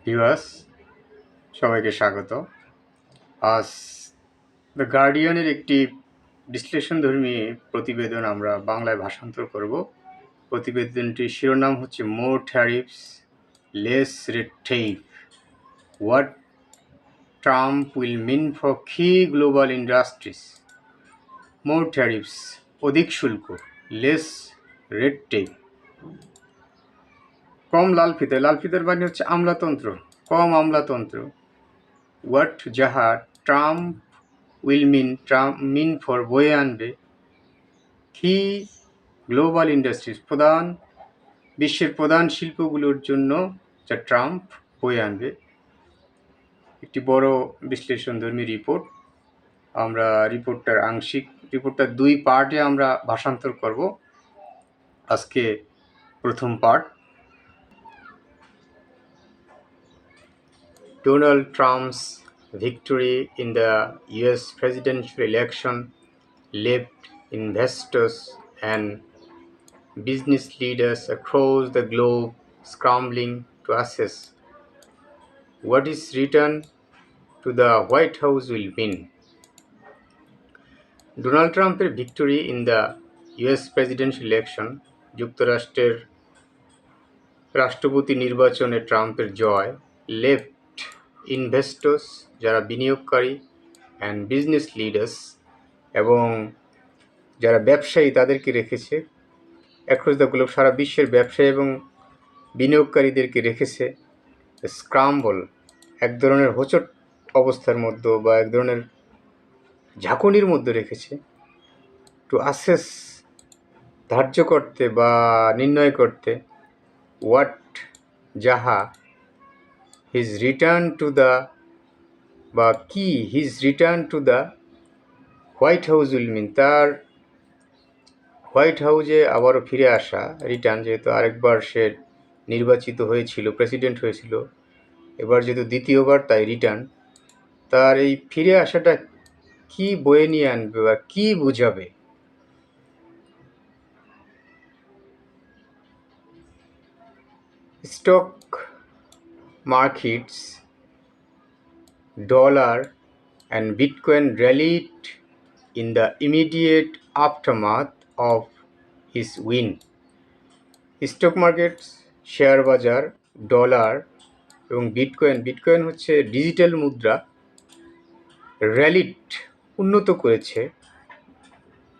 Viewers, সবাইকে স্বাগত। আজ দ্য গার্ডিয়ানের একটি বিশ্লেষণধর্মী প্রতিবেদন আমরা বাংলায় ভাষান্তর করব। প্রতিবেদনটির শিরোনাম হচ্ছে more tariffs, less red tape, what Trump will mean for কি গ্লোবাল ইন্ডাস্ট্রিজ। মোর ট্যারিফস, অধিক শুল্ক, লেস রেড টেপ, কম লাল ফিতে। লাল ফিতের মানে হচ্ছে আমলাতন্ত্র, কম আমলাতন্ত্র। হোয়াট যাহা ট্রাম্প মিন ফর বয়ে আনবে কি গ্লোবাল ইন্ডাস্ট্রিজ, বিশ্বের প্রধান শিল্পগুলোর জন্য যা ট্রাম্প বয়ে আনবে। একটি বড় বিশ্লেষণধর্মী রিপোর্ট। আমরা রিপোর্টটা 2 পার্টে আমরা ভাষান্তর করব। আজকে প্রথম part. Donald Trump's victory in the US presidential election left investors and business leaders across the globe scrambling to assess what his return to the White House will mean. Donald ট্রাম্পের victory in the US presidential election, যুক্তরাষ্ট্রের রাষ্ট্রপতি নির্বাচনে ট্রাম্পের জয়, left investors, যারা বিনিয়োগকারী, and business leaders, এবং যারা ব্যবসায়ী, তাদেরকে রেখেছে অ্যাক্রস দ্য গ্লোব, সারা বিশ্বের ব্যবসায়ী এবং বিনিয়োগকারীদেরকে রেখেছে স্ক্রাম্বল, এক ধরনের হোঁচট অবস্থার মধ্যে বা এক ধরনের ঝাঁকুনির মধ্যে রেখেছে, টু অ্যাসেস, ধার্য করতে বা নির্ণয় করতে, হোয়াট যাহা হিজ রিটার্ন টু দ্য বা কি his return to the White House will mean, তার হোয়াইট হাউসে আবারও ফিরে আসা, রিটার্ন, যেহেতু আরেকবার সে নির্বাচিত হয়েছিল, প্রেসিডেন্ট হয়েছিল, এবার যেহেতু দ্বিতীয়বার, তাই রিটার্ন। তার এই ফিরে আসাটা কি বয়ে নিয়ে আনবে বা কি বোঝাবে? Stock markets, dollar and Bitcoin rallied in the immediate aftermath of his win. Stock markets, share বাজার, ডলার এবং বিটকয়েন হচ্ছে ডিজিটাল মুদ্রা, র্যালিড, উন্নত করেছে,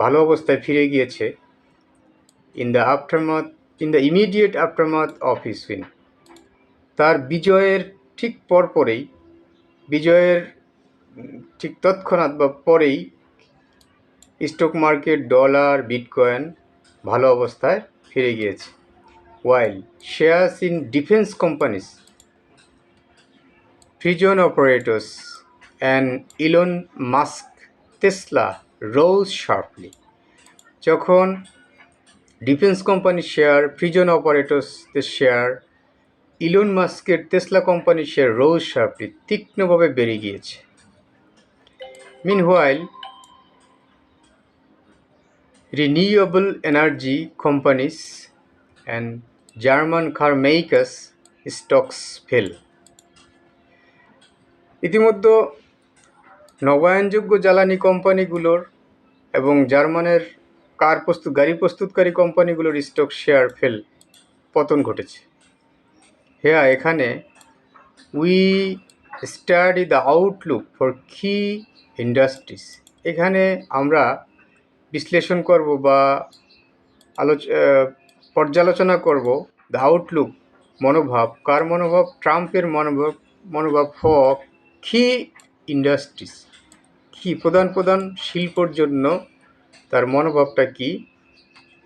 ভালো অবস্থায় ফিরে গিয়েছে, in the immediate aftermath of his win, তার বিজয়ের ঠিক পরপরেই, বিজয়ের ঠিক তৎক্ষণাৎ বা পরেই স্টক মার্কেট, ডলার, বিটকয়েন ভালো অবস্থায় ফিরে গিয়েছে। While shares in defence companies, fusion operators and Elon Musk Tesla rose sharply, যখন ডিফেন্স কোম্পানির শেয়ার, ফিউশন অপারেটর্সদের শেয়ার, ইলন মাস্কের টেসলা কোম্পানির শেয়ার রোজ শার্পলি, তীক্ষ্ণভাবে বেড়ে গিয়েছে। মিনহোয়াইল renewable energy companies and German car makers stocks fell. ইতিমধ্যে নবায়নযোগ্য জ্বালানি কোম্পানিগুলোর এবং জার্মানের গাড়ি প্রস্তুতকারী কোম্পানিগুলোর স্টক শেয়ার পতন ঘটেছে। এখানে we study the Outlook for কি ইন্ডাস্ট্রিজ, এখানে আমরা বিশ্লেষণ করব বা পর্যালোচনা করব দ্য আউটলুক, মনোভাব, কার মনোভাব? ট্রাম্পের মনোভাব ফর কি ইন্ডাস্ট্রিজ, কি প্রধান শিল্পর জন্য তার মনোভাবটা কি,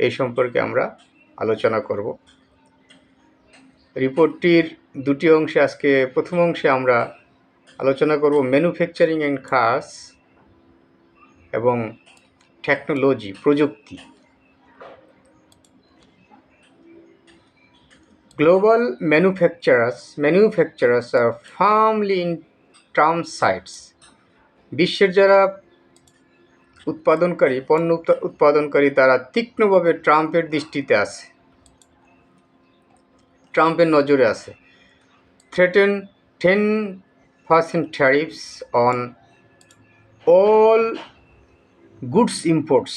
এই সম্পর্কে আমরা আলোচনা করব। রিপোর্টটির 2টি অংশে, আজকে প্রথম অংশে আমরা আলোচনা করব ম্যানুফ্যাকচারিং অ্যান্ড কাজ এবং টেকনোলজি, প্রযুক্তি। Global manufacturers are firmly in Trump's sights. বিশ্বের যারা পণ্য উৎপাদনকারী, তারা তীক্ষ্ণভাবে ট্রাম্পের দৃষ্টিতে আছে, ট্রাম্পের নজরে আছে। threaten 10% tariffs on all goods imports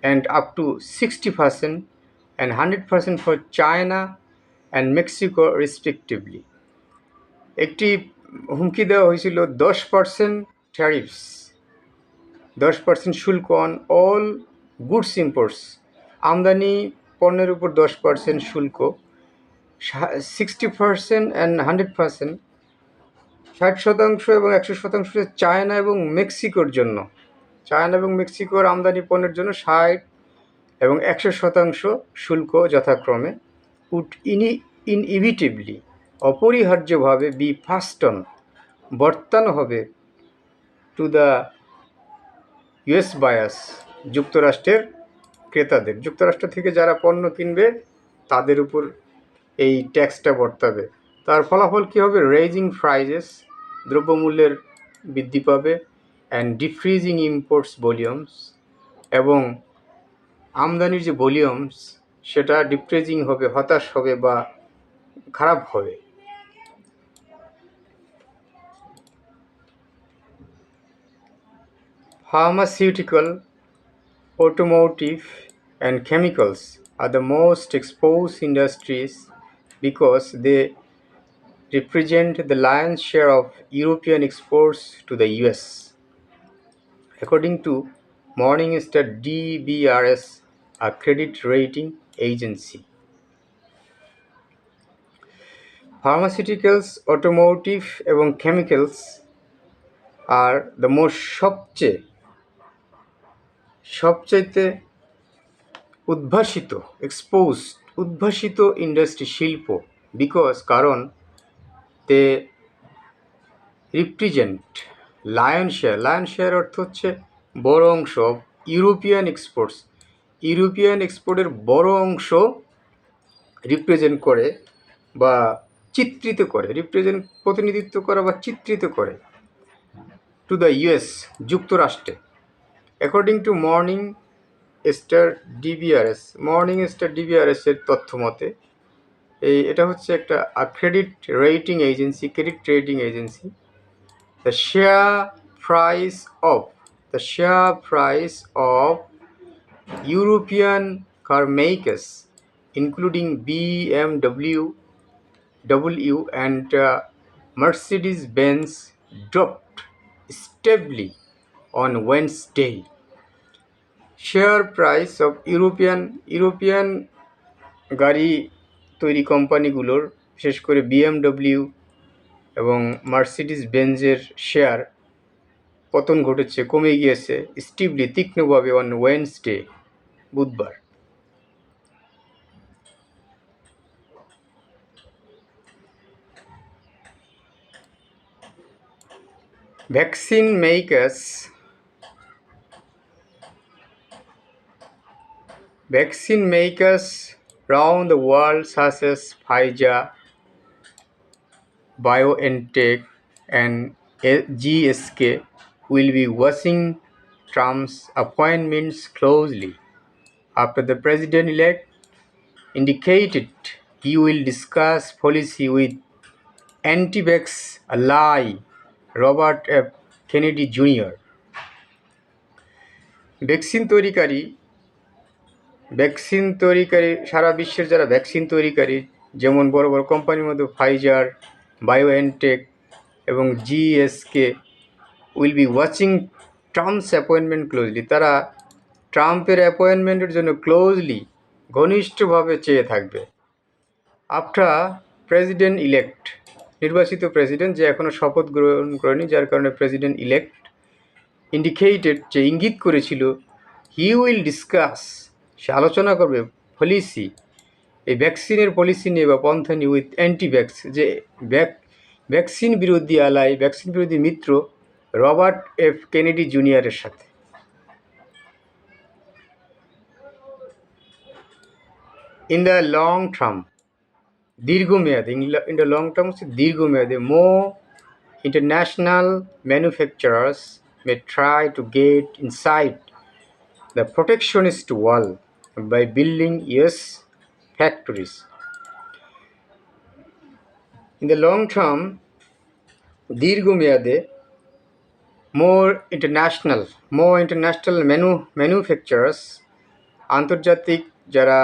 and up to 60% and 100% for China and Mexico respectively. একটি হুমকি দেওয়া হয়েছিল 10% ট্যারিফস, 10% শুল্ক অন অল গুডস ইম্পোর্টস, আমদানি পণ্যের উপর 10% শুল্ক, 60% অ্যান্ড 100%, 60% এবং 100% চায়না এবং মেক্সিকোর জন্য, চায়না এবং মেক্সিকোর আমদানি পণ্যের জন্য 60 এবং 100% শুল্ক যথাক্রমে উড ইনইভিটেবলি অপরিহার্যভাবে বি ফাস্টন বর্তানো হবে টু দ্য ইউএস বায়ার্স, যুক্তরাষ্ট্রের ক্রেতাদের, যুক্তরাষ্ট্র থেকে যারা পণ্য কিনবে তাদের উপর এই ট্যাক্সটা বর্তাবে। তার ফলাফল কী হবে? রেজিং প্রাইজেস, দ্রব্যমূল্যের বৃদ্ধি পাবে, অ্যান্ড ডিফ্রিজিং ইম্পোর্টস ভলিউমস, এবং আমদানির যে ভলিউমস সেটা ডিপ্রেজিং হবে, হতাশ হবে বা খারাপ হবে। Pharmaceutical, automotive, and chemicals are the most exposed industries because they represent the lion's share of European exports to the US. According to Morningstar DBRS, a credit rating agency. Pharmaceuticals, automotive এবং chemicals are the most সবচাইতে উদ্ভাসিত industry, শিল্প, কারণ তে represent lion share অর্থ হচ্ছে বড় অংশ অফ ইউরোপিয়ান এক্সপোর্টের বড় অংশ রিপ্রেজেন্ট করে বা চিত্রিত করে, প্রতিনিধিত্ব করা বা চিত্রিত করে টু দ্য ইউএস, যুক্তরাষ্ট্রে। অ্যাকর্ডিং টু মর্নিংস্টার ডিবিআরএস এর তথ্য মতে এটা হচ্ছে একটা credit rating agency. The share price of European car makers, including BMW and Mercedes-Benz, dropped stably on Wednesday. Share price of European গাড়ি তৈরি কোম্পানিগুলোর, বিশেষ করে BMW এবং মার্সিডিজ বেঞ্জের শেয়ার পতন ঘটেছে, কমে গিয়েছে স্টিভলি, তীক্ষ্ণভাবে অন ওয়েডনেসডে, বুধবার। Vaccine makers around the world such as Pfizer, BioNTech and GSK will be watching Trump's appointments closely after the president-elect indicated he will discuss policy with anti-vax ally Robert F. Kennedy Jr. Vaccine তৈরিকারী সারা বিশ্বের যারা vaccine তৈরিকারী, যেমন বড় বড় কোম্পানির মধ্যে ফাইজার, বায়োএনটেক এবং GSK, will be watching Trump's appointment closely, তারা ট্রাম্পের অ্যাপয়েন্টমেন্টের জন্য ঘনিষ্ঠভাবে চেয়ে থাকবে। আফটার প্রেসিডেন্ট ইলেক্ট, নির্বাচিত প্রেসিডেন্ট যে এখনও শপথ গ্রহণ করেনি, যার কারণে প্রেসিডেন্ট ইলেক্ট ইন্ডিকেটেড, যে ইঙ্গিত করেছিল, হি উইল ডিসকাস, সে আলোচনা করবে পলিসি, এই ভ্যাকসিনের পলিসি নিয়ে বা পন্থা নিয়ে, উইথ অ্যান্টিভ্যাক্স, যে ভ্যাকসিন বিরোধী মিত্র রবার্ট এফ কেনেডি জুনিয়রের সাথে। ইন দ্য লং টার্ম, দীর্ঘমেয়াদে, হচ্ছে দীর্ঘমেয়াদে, more international manufacturers may try to get inside the protectionist wall by building US factories. In the long term, দীর্ঘমেয়াদে more international ম্যানুফ্যাকচারার্স, আন্তর্জাতিক যারা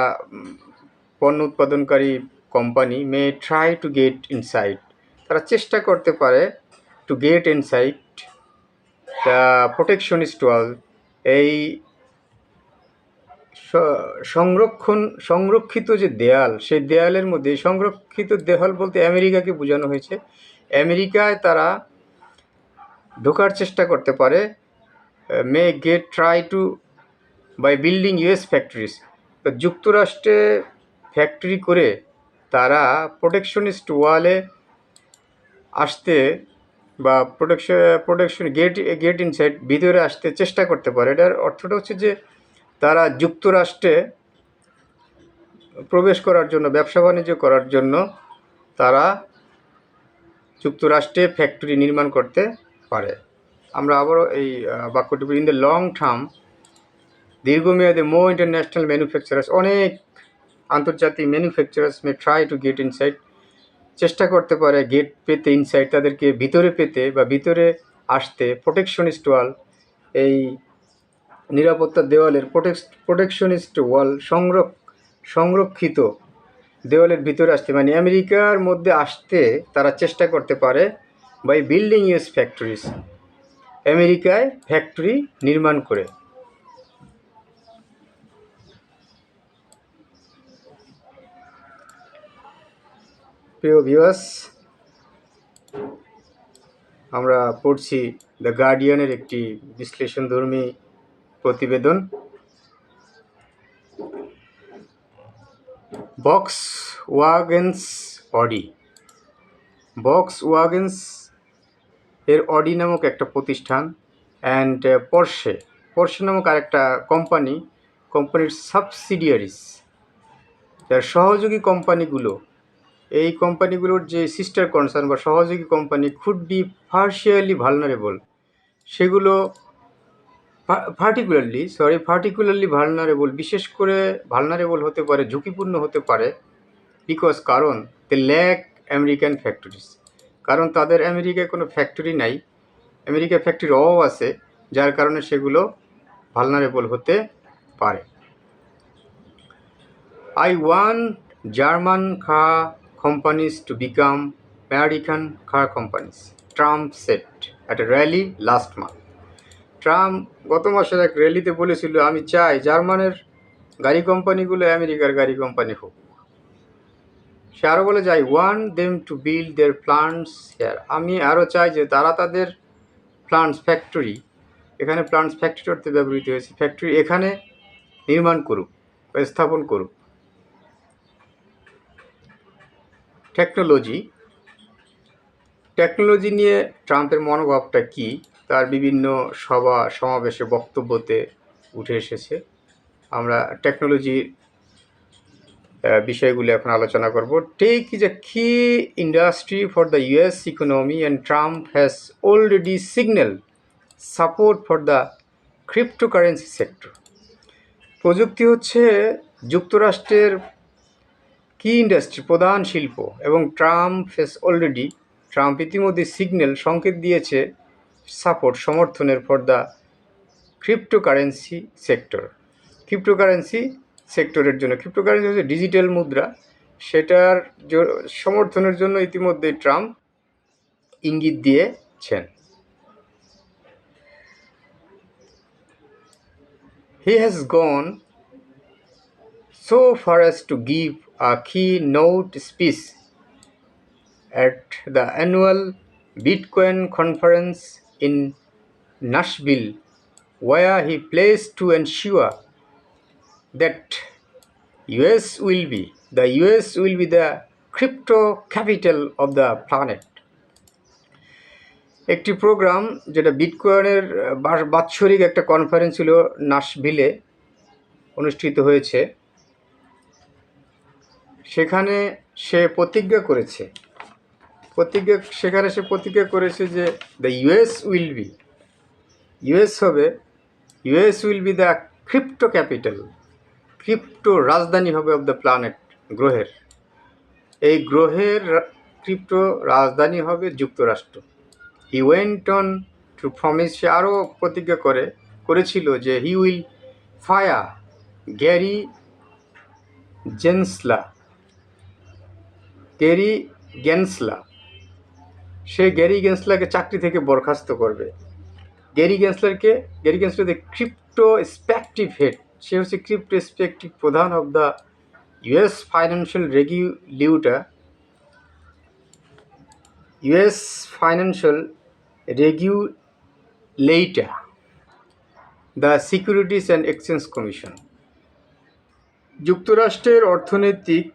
পণ্য উৎপাদনকারী company, may try to get inside, তারা চেষ্টা করতে পারে to get inside the protectionist wall, এই সংরক্ষিত যে দেয়াল, সেই দেয়ালের মধ্যে, সংরক্ষিত দেয়াল বলতে আমেরিকাকে বোঝানো হয়েছে। আমেরিকায় তারা ঢোকার চেষ্টা করতে পারে, may get try to buy building US factories, যুক্তরাষ্ট্রে ফ্যাক্টরি করে তারা প্রোটেকশনিস্ট ওয়ালে আসতে বা প্রোটেকশন গেট ইনসাইড, ভিতরে আসতে চেষ্টা করতে পারে। এটার অর্থটা হচ্ছে যে তারা যুক্তরাষ্ট্রে প্রবেশ করার জন্য, ব্যবসা বাণিজ্য করার জন্য তারা যুক্তরাষ্ট্রে ফ্যাক্টরি নির্মাণ করতে পারে। আমরা আবারও এই বাক্যটি, ইন দ্য লং টার্ম, দীর্ঘমেয়াদে মো ইন্টারন্যাশনাল ম্যানুফ্যাকচারার্স, অনেক আন্তর্জাতিক manufacturers May try to gate inside, চেষ্টা করতে পারে গেট পেতে, ইনসাইড তাদেরকে ভিতরে পেতে বা ভিতরে আসতে, প্রোটেকশনিস্ট ওয়াল, এই নিরাপত্তা দেওয়ালের প্রোটেকশনিস্ট ওয়াল, সংরক্ষিত দেওয়ালের ভিতরে আসতে, মানে আমেরিকার মধ্যে আসতে তারা চেষ্টা করতে পারে বাই বিল্ডিং ইউএস ফ্যাক্টরিজ, আমেরিকায় ফ্যাক্টরি নির্মাণ করে। প্রিয় ভিউয়ার্স, আমরা পড়ছি দ্য গার্ডিয়ানের একটি বিশ্লেষণধর্মী প্রতিবেদন। ভক্সওয়াগেনস এর অডি নামক একটা প্রতিষ্ঠান, অ্যান্ড পর্শে নামক আরেকটা কোম্পানির সাবসিডিয়ারিস, যার সহযোগী কোম্পানিগুলো, এই কোম্পানিগুলোর যে সিস্টার কনসার্ন বা সহযোগী company could be partially vulnerable, সেগুলো পার্টিকুলারলি ভালনারেবল, বিশেষ করে ভালনারেবল হতে পারে, ঝুঁকিপূর্ণ হতে পারে, কারণ দে ল্যাক আমেরিকান ফ্যাক্টরিজ, কারণ তাদের আমেরিকায় কোনো ফ্যাক্টরি নাই, আমেরিকায় ফ্যাক্টরির অভাব আছে, যার কারণে সেগুলো ভালনারেবল হতে পারে। I want German car companies to become American car companies, Trump said at a rally last month. Trump গত মাসের এক র্যালিতে বলেছিল, আমি চাই জার্মানের গাড়ি কোম্পানিগুলো আমেরিকার গাড়ি কোম্পানি হোক। সে আরও বলে, I want them to build their plants here, আমি আরও চাই যে তারা তাদের ফ্যাক্টরি অর্থে ব্যবহৃত হয়েছে, ফ্যাক্টরি এখানে নির্মাণ করুক বা স্থাপন করুক। টেকনোলজি নিয়ে ট্রাম্পের মনোভাবটা কি, তার বিভিন্ন সমাবেশে বক্তব্যতে উঠে এসেছে। আমরা টেকনোলজির বিষয়গুলো এখন আলোচনা করব। টেক ইজ এ কি industry for the US economy and Trump has already signal support for the cryptocurrency sector. প্রযুক্তি হচ্ছে যুক্তরাষ্ট্রের কি ইন্ডাস্ট্রি, প্রধান শিল্প, এবং ট্রাম্প ইতিমধ্যে সংকেত দিয়েছে সমর্থনের ফর দ্য ক্রিপ্টোকারেন্সি সেক্টরের জন্য। ক্রিপ্টোকারেন্সি হচ্ছে ডিজিটাল মুদ্রা, সেটার সমর্থনের জন্য ইতিমধ্যে ট্রাম্প ইঙ্গিত দিয়েছেন। He has gone so far as to give a keynote speech at the annual Bitcoin conference in Nashville, where he pledged to ensure that the US will be the crypto capital of the planet. একটি programme, যেটা বিটকয়েনের বাৎসরিক একটা conference ছিল, নাশভিলে অনুষ্ঠিত হয়েছে, সেখানে সে প্রতিজ্ঞা করেছে যে the US will be the crypto capital, crypto রাজধানী হবে অব দ্য প্ল্যানেট, গ্রহের। এই গ্রহের ক্রিপ্টো রাজধানী হবে যুক্তরাষ্ট্র। He went on to promise, সে আরও প্রতিজ্ঞা করেছিল যে he will fire Gary Gensler, সে গ্যারি গেন্সলাকে চাকরি থেকে বরখাস্ত করবে। Gary Gensler the crypto sceptic head, সে হচ্ছে ক্রিপ্টো স্পেকটিভ প্রধান of the US financial regulator, the Securities and Exchange Commission. যুক্তরাষ্ট্রের অর্থনৈতিক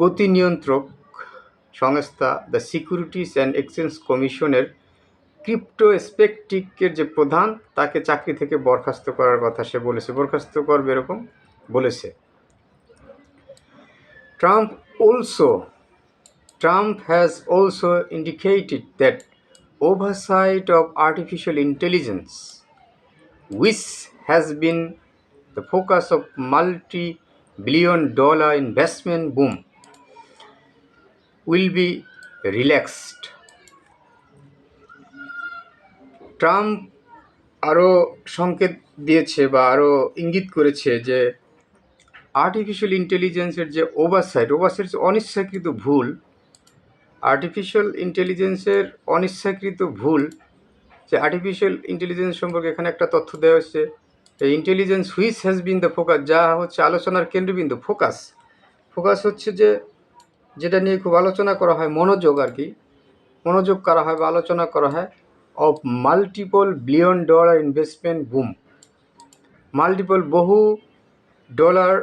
গতি নিয়ন্ত্রক সংস্থা দ্য সিকিউরিটিজ অ্যান্ড এক্সচেঞ্জ কমিশনের ক্রিপ্টো স্পেকটিকের যে প্রধান, তাকে চাকরি থেকে বরখাস্ত করার কথা সে বলেছে, বরখাস্ত করবে এরকম বলেছে। Trump has also indicated that oversight of artificial intelligence, which has been the focus of multi-billion-dollar investment boom, will be relaxed. Trump আরও সংকেত দিয়েছে বা আরও ইঙ্গিত করেছে যে আর্টিফিশিয়াল ইন্টেলিজেন্সের যে ওভারসাইট অনিচ্ছাকৃত ভুল, আর্টিফিশিয়াল ইন্টেলিজেন্সের অনিচ্ছাকৃত ভুল, যে আর্টিফিশিয়াল ইন্টেলিজেন্স সম্পর্কে এখানে একটা তথ্য দেওয়া হচ্ছে, এই intelligence which has been the focus, যা হচ্ছে আলোচনার কেন্দ্রবিন্দু। ফোকাস হচ্ছে যে যেটা নিয়ে খুব আলোচনা করা হয়, মনোযোগ করা হয় বা আলোচনা করা হয়, of multiple billion dollar investment broom, বহু ডলার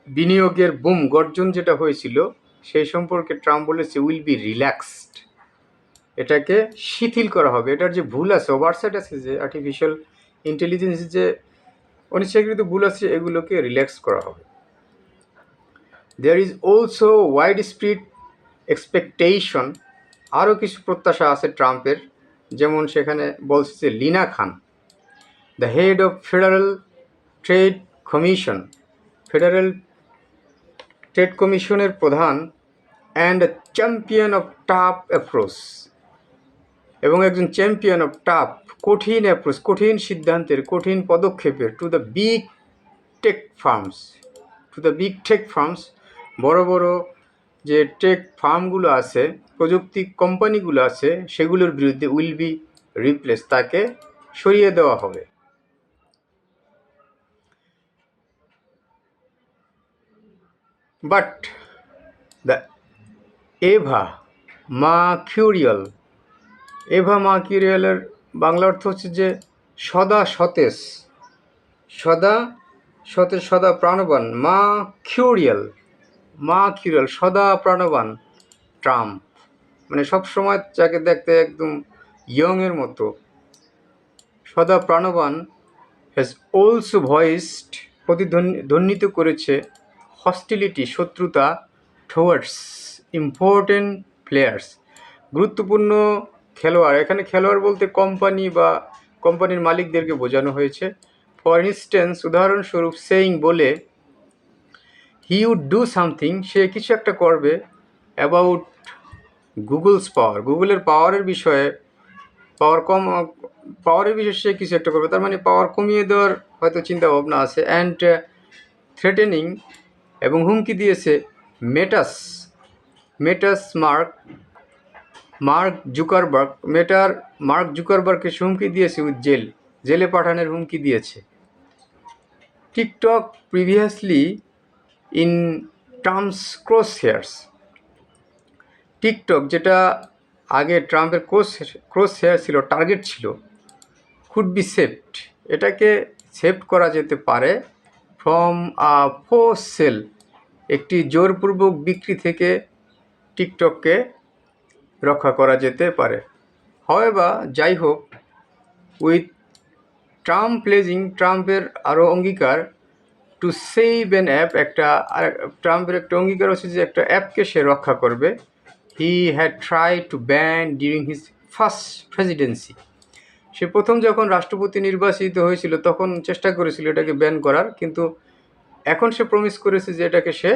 বিনিয়োগের বুম গর্জন যেটা হয়েছিল, সেই সম্পর্কে ট্রাম্প বলেছে উইল বি রিল্যাক্সড, এটাকে শিথিল করা হবে। এটার যে ভুল আছে, ওভারসাইট আছে, যে আর্টিফিশিয়াল ইন্টেলিজেন্সের যে অনিচ্ছাকৃত ভুল আছে, এগুলোকে রিল্যাক্স করা হবে। There is also widespread expectation, আরও কিছু প্রত্যাশা আছে ট্রাম্পের, যেমন সেখানে বলছে যে Lina Khan, the head of Federal Trade কমিশনের প্রধান, and champion of tough approach, এবং একজন চ্যাম্পিয়ন অফ টাফ, কঠিন অ্যাপ্রোচ, কঠিন সিদ্ধান্তের, কঠিন পদক্ষেপের, to the big tech firms, বড় বড় যে টেক ফার্মগুলো আছে, প্রযুক্তি কোম্পানিগুলো আছে, সেগুলোর বিরুদ্ধে উইল বি রিপ্লেস, তাকে সরিয়ে দেওয়া হবে। বাট দ্য এভা মার্কিউরিয়ালের বাংলা অর্থ হচ্ছে যে সদা প্রাণবান, মার্কিউরিয়াল সদা প্রাণবান ট্রাম্প, মানে সবসময় যাকে দেখতে একদম ইয়ংয়ের মতো, সদা প্রাণবান, হ্যাজ অলসো ভয়েসড, প্রতিধ্বনিত করেছে, হস্টিলিটি, শত্রুতা, টুয়ার্ডস ইম্পর্টেন্ট প্লেয়ার্স, গুরুত্বপূর্ণ খেলোয়াড়, এখানে খেলোয়াড় বলতে কোম্পানি বা কোম্পানির মালিকদেরকে বোঝানো হয়েছে। ফর ইনস্টেন্স, উদাহরণস্বরূপ, সেইং, বলে, হি উড ডু সামথিং, সে কিছু একটা করবে, অ্যাবাউট গুগলের পাওয়ারের বিষয়ে সে কিছু একটা করবে, তার মানে পাওয়ার কমিয়ে দেওয়ার হয়তো চিন্তা ভাবনা আছে। অ্যান্ড থ্রেটেনিং, এবং হুমকি দিয়েছে মার্ক জুকারবার্গকে হুমকি দিয়েছে উইথ জেলে পাঠানোর হুমকি দিয়েছে। TikTok previously in Trump's cross TikTok, যেটা আগে ট্রাম্পের ক্রস হেয়ার ছিল, টার্গেট ছিল, কুড বি সেভড, এটাকে সেভ করা যেতে পারে, ফ্রম আ ফোর্স সেল, একটি জোরপূর্বক বিক্রি থেকে টিকটককে রক্ষা করা যেতে পারে। হাওয়েভার, যাই হোক, উইথ ট্রাম্পের আরও অঙ্গীকার, টু সেভ অ্যান অ্যাপ, ট্রাম্পের একটা অঙ্গীকার হচ্ছে যে একটা অ্যাপকে সে রক্ষা করবে। He had try to ban during his first presidency, সে প্রথম যখন রাষ্ট্রপতি নির্বাচিত হয়েছিল তখন চেষ্টা করেছিল এটাকে ব্যান করার, কিন্তু এখন সে প্রমিস করেছে যে এটাকে সে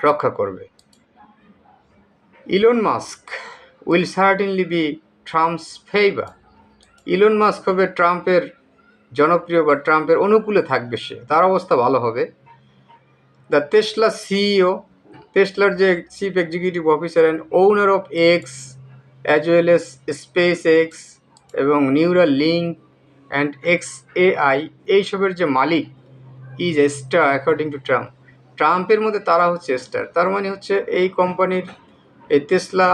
রক্ষা করবে। Elon Musk will certainly be Trump's favour. Elon Musk হবে ট্রাম্পের জনপ্রিয় বা ট্রাম্পের অনুকূলে থাকবে সে, তার অবস্থা ভালো হবে। দ্য টেসলা সিইও, টেসলার যে chief executive officer and owner of X as well as SpaceX এবং Neuralink and X AI, এইসবের যে মালিক is a star according to Trump. ট্রাম্পের মধ্যে তারা হচ্ছে স্টার, তার মানে হচ্ছে এই কোম্পানির এই Tesla,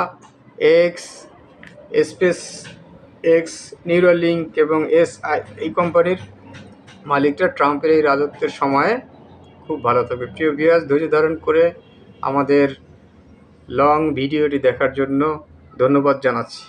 x, space x, neural link এবং এসআই, এই কোম্পানির মালিকরা ট্রাম্পের এই রাজত্বের সময়ে খুব ভালো থাকবে। প্রিয় ভিউয়ার্স, ধৈর্য ধারণ করে আমাদের লং ভিডিওটি দেখার জন্য ধন্যবাদ জানাচ্ছি।